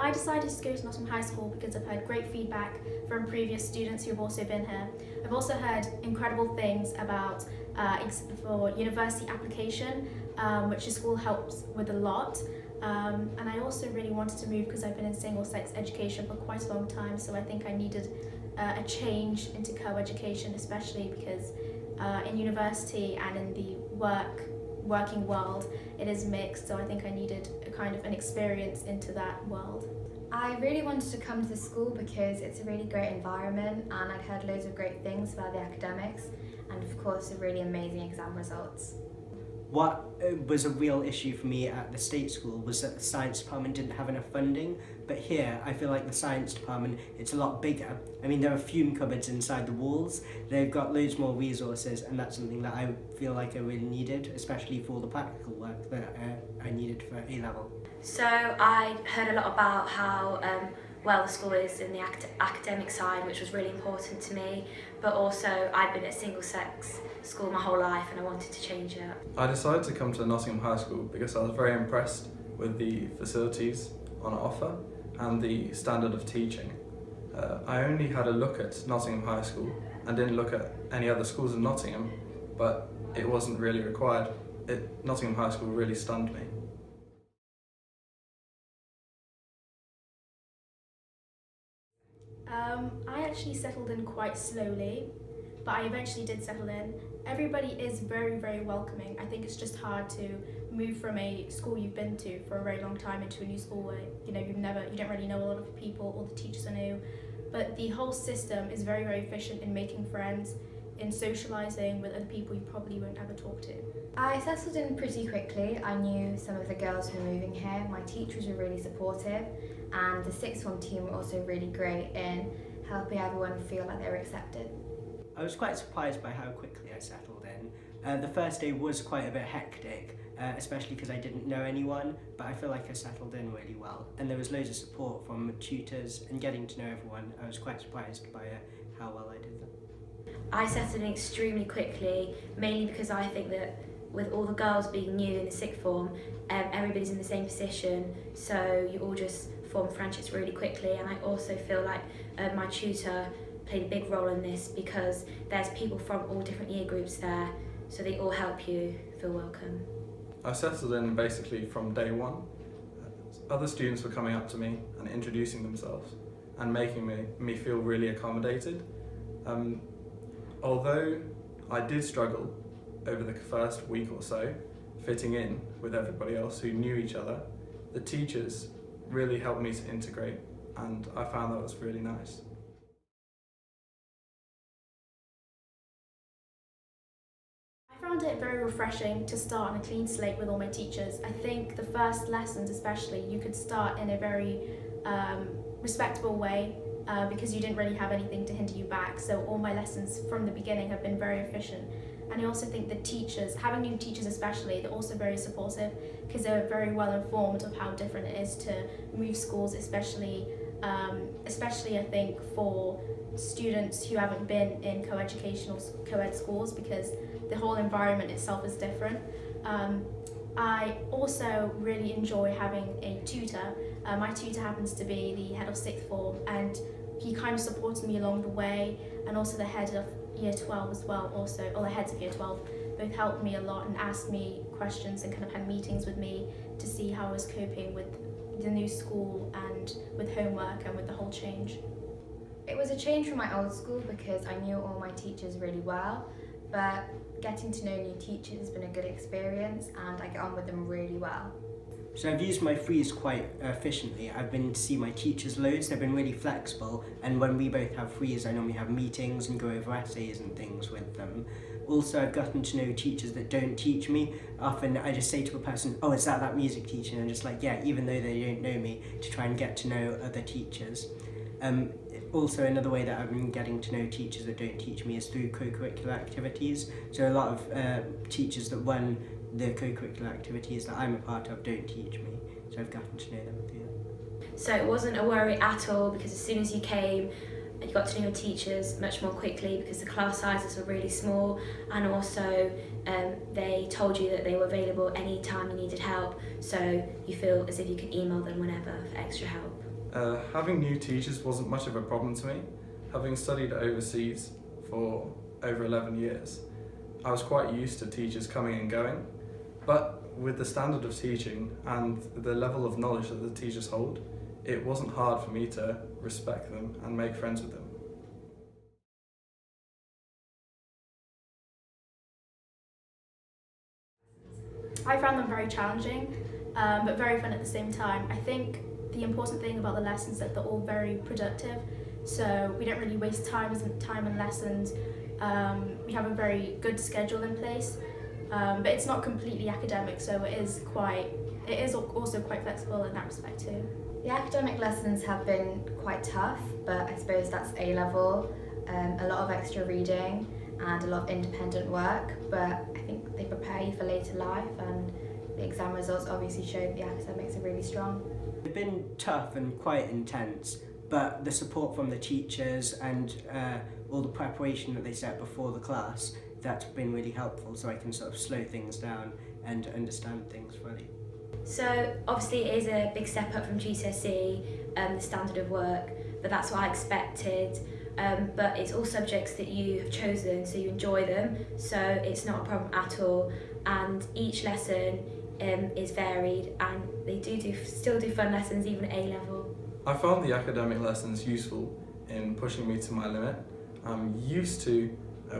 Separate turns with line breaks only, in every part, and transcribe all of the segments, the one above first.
I decided to go to Nottingham High School because I've heard great feedback from previous students who have also been here. I've also heard incredible things about for university application, which the school helps with a lot. And I also really wanted to move because I've been in single-sex education for quite a long time, so I think I needed a change into co-education, especially because in university and in the working world it is mixed, so I think I needed a kind of an experience into that world.
I really wanted to come to the school because it's a really great environment and I'd heard loads of great things about the academics and of course the really amazing exam results.
What was a real issue for me at the state school was that the science department didn't have enough funding, but here I feel like the science department, it's a lot bigger. I mean, there are fume cupboards inside the walls, they've got loads more resources, and that's something that I feel like I really needed, especially for the practical work that I needed for A-level.
So I heard a lot about how well the school is in the academic side, which was really important to me, but also I'd been at single-sex school my whole life and I wanted to change it.
I decided to come to Nottingham High School because I was very impressed with the facilities on offer and the standard of teaching. I only had a look at Nottingham High School and didn't look at any other schools in Nottingham, but it wasn't really required. Nottingham High School really stunned me.
I actually settled in quite slowly, but I eventually did settle in. Everybody is very, very welcoming. I think it's just hard to move from a school you've been to for a very long time into a new school where you don't really know a lot of people, all the teachers are new. But the whole system is very, very efficient in making friends, in socialising with other people you probably won't ever talk to.
I settled in pretty quickly. I knew some of the girls who were moving here. My teachers were really supportive and the sixth form team were also really great in helping everyone feel like they were accepted.
I was quite surprised by how quickly I settled in. The first day was quite a bit hectic, especially because I didn't know anyone, but I feel like I settled in really well. And there was loads of support from tutors and getting to know everyone. I was quite surprised by how well I did them.
I settled in extremely quickly, mainly because I think that with all the girls being new in the sixth form, everybody's in the same position, so you all just form friendships really quickly. And I also feel like my tutor played a big role in this because there's people from all different year groups there, so they all help you feel welcome.
I settled in basically from day one. Other students were coming up to me and introducing themselves and making me feel really accommodated. Although I did struggle over the first week or so fitting in with everybody else who knew each other, the teachers really helped me to integrate and I found that was really nice.
I found it very refreshing to start on a clean slate with all my teachers. I think the first lessons especially, you could start in a very respectable way because you didn't really have anything to hinder you back. So all my lessons from the beginning have been very efficient. And I also think the teachers, having new teachers especially, they're also very supportive because they're very well informed of how different it is to move schools, especially I think for students who haven't been in co-ed schools because the whole environment itself is different. I also really enjoy having a tutor. My tutor happens to be the head of sixth form and he kind of supported me along the way, and also the head of year 12 as well, or the heads of year 12 both helped me a lot and asked me questions and kind of had meetings with me to see how I was coping with the new school and with homework and with the whole change.
It was a change from my old school because I knew all my teachers really well, but getting to know new teachers has been a good experience and I get on with them really well.
So I've used my frees quite efficiently. I've been to see my teachers loads, they've been really flexible, and when we both have frees I normally have meetings and go over essays and things with them. Also I've gotten to know teachers that don't teach me. Often I just say to a person, oh, is that music teacher? And I'm just like, yeah, even though they don't know me, to try and get to know other teachers. Also another way that I've been getting to know teachers that don't teach me is through co-curricular activities. So a lot of teachers that run the co-curricular activities that I'm a part of don't teach me, so I've gotten to know them through that.
So it wasn't a worry at all because as soon as you came, you got to know your teachers much more quickly because the class sizes were really small, and also they told you that they were available anytime you needed help, so you feel as if you could email them whenever for extra help.
Having new teachers wasn't much of a problem to me. Having studied overseas for over 11 years, I was quite used to teachers coming and going, but with the standard of teaching and the level of knowledge that the teachers hold, it wasn't hard for me to respect them and make friends with them.
I found them very challenging, but very fun at the same time. I think the important thing about the lessons is that they're all very productive, so we don't really waste time in lessons. We have a very good schedule in place, but it's not completely academic, so it is also quite flexible in that respect too.
The academic lessons have been quite tough, but I suppose that's A-level, a lot of extra reading and a lot of independent work, but I think they prepare you for later life, and the exam results obviously show that the academics are really strong.
They've been tough and quite intense, but the support from the teachers and all the preparation that they set before the class, that's been really helpful, so I can sort of slow things down and understand things fully.
So obviously it is a big step up from GCSE, the standard of work, but that's what I expected. But it's all subjects that you have chosen, so you enjoy them, so it's not a problem at all. And each lesson is varied, and they still do fun lessons, even at A-level.
I found the academic lessons useful in pushing me to my limit. I'm used to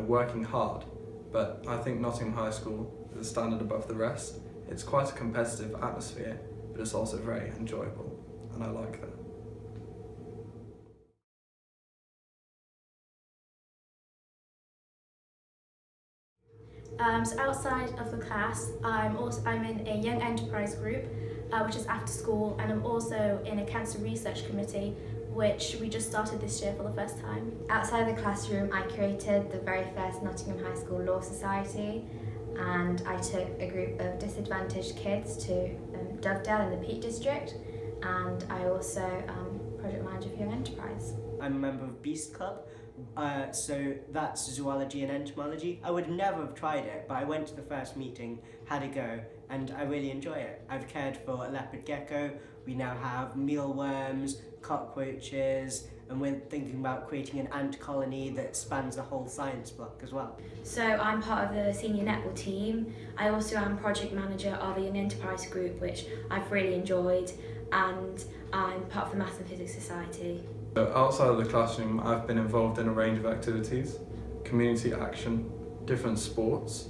working hard, but I think Nottingham High School is a standard above the rest. It's quite a competitive atmosphere, but it's also very enjoyable, and I like that.
So outside of the class, I'm in a young enterprise group, which is after school, and I'm also in a cancer research committee, which we just started this year for the first time.
Outside the classroom, I created the very first Nottingham High School Law Society, and I took a group of disadvantaged kids to Dovedale in the Peak District, and I also project manager for Young Enterprise.
I'm a member of Beast Club, so that's zoology and entomology. I would never have tried it, but I went to the first meeting, had a go, and I really enjoy it. I've cared for a leopard gecko, we now have mealworms, cockroaches, and we're thinking about creating an ant colony that spans the whole science block as well.
So I'm part of the senior netball team. I also am project manager of a Young Enterprise group, which I've really enjoyed, and I'm part of the Maths and Physics Society.
So outside of the classroom, I've been involved in a range of activities, community action, different sports,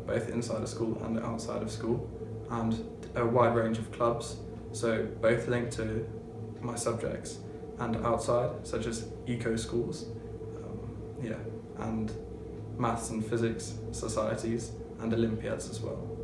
both inside of school and outside of school, and a wide range of clubs, so both linked to my subjects and outside, such as eco schools, and maths and physics societies and Olympiads as well.